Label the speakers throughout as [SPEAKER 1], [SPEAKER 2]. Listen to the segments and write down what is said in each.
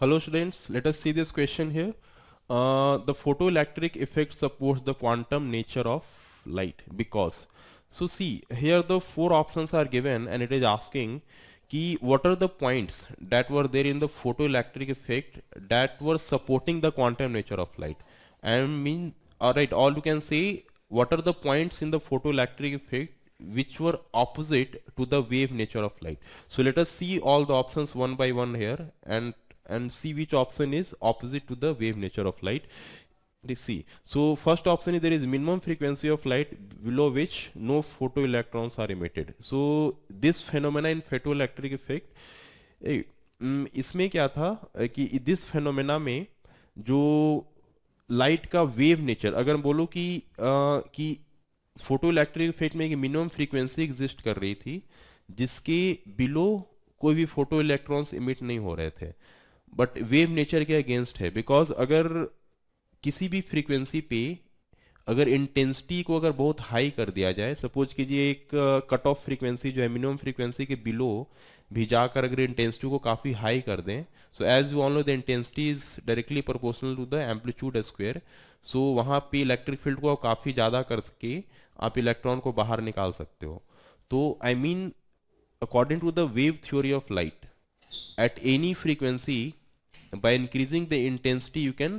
[SPEAKER 1] Hello students, let us see this question here. The photoelectric effect supports the quantum nature of light because. So see, here the four options are given and it is asking what are the points that were there in the photoelectric effect that were supporting the quantum nature of light. Alright, all you can say, what are the points in the photoelectric effect which were opposite to the wave nature of light. So let us see all the options one by one here and see which option is opposite to the wave nature of light. Let's see. So first option is there is minimum frequency of light below which no photoelectrons are emitted. So this phenomena in photoelectric effect, इसमें क्या था कि इस phenomena में जो light का wave nature, अगर हम बोलो कि फोटो इलेक्ट्रिक इफेक्ट में एक मिनिमम फ्रीक्वेंसी एग्जिस्ट कर रही थी जिसके बिलो कोई भी फोटो इलेक्ट्रॉन्स इमिट नहीं हो रहे थे, बट वेव नेचर के अगेंस्ट है। बिकॉज अगर किसी भी फ्रीक्वेंसी पे अगर इंटेंसिटी को अगर बहुत हाई कर दिया जाए, सपोज कीजिए एक कट ऑफ फ्रीक्वेंसी जो है मिनिमम फ्रीक्वेंसी के बिलो भी जाकर अगर इंटेंसिटी को काफ़ी हाई कर दें, so as you all know the intensity is directly proportional to the amplitude square. So वहाँ पे इलेक्ट्रिक फील्ड को काफ़ी ज़्यादा कर सके आप इलेक्ट्रॉन को बाहर निकाल सकते हो। तो I mean according to the wave theory of light at any frequency, by increasing the intensity you can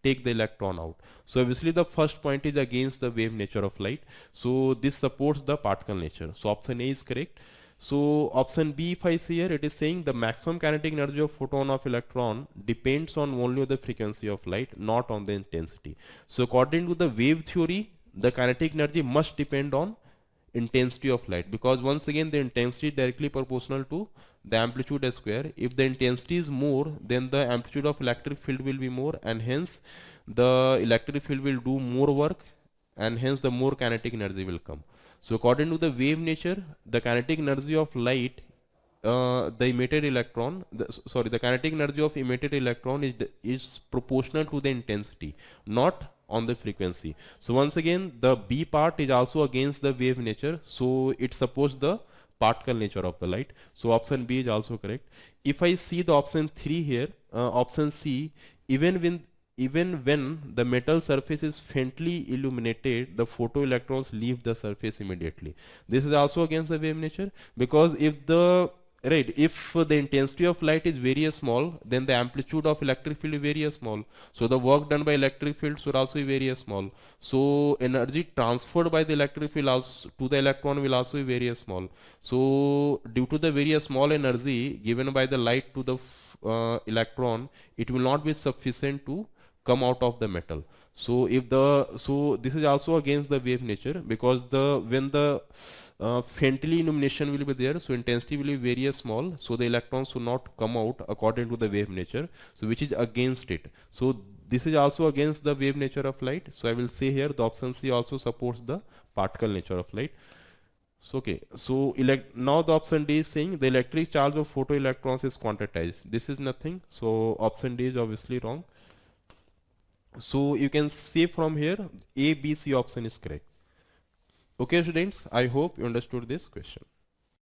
[SPEAKER 1] take the electron out. So obviously the first point is against the wave nature of light, so this supports the particle nature, so option A is correct. So option B, if I see here, it is saying the maximum kinetic energy of photon of electron depends on only the frequency of light, not on the intensity. So according to the wave theory, the kinetic energy must depend on intensity of light, because once again the intensity is directly proportional to the amplitude square. If the intensity is more, then the amplitude of electric field will be more, and hence the electric field will do more work, and hence the more kinetic energy will come. So according to the wave nature, the kinetic energy of light, the emitted electron, the kinetic energy of emitted electron is proportional to the intensity, not on the frequency. So once again, the B part is also against the wave nature, so it supports the particle nature of the light. So option B is also correct. If I see the option 3 here, option C, even when the metal surface is faintly illuminated, the photoelectrons leave the surface immediately. This is also against the wave nature, because if the intensity of light is very small, then the amplitude of electric field is very small, so the work done by electric field should also be very small. So energy transferred by the electric field also to the electron will also be very small. So due to the very small energy given by the light to the electron, it will not be sufficient to come out of the metal. So this is also against the wave nature, because when the faintly illumination will be there, so intensity will be very small, so the electrons should not come out according to the wave nature, so which is against it. So this is also against the wave nature of light, so I will say here the option C also supports the particle nature of light. So okay, so now the option D is saying the electric charge of photoelectrons is quantized. This is nothing, so option D is obviously wrong. So you can say from here A, B, C option is correct. Okay students, I hope you understood this question.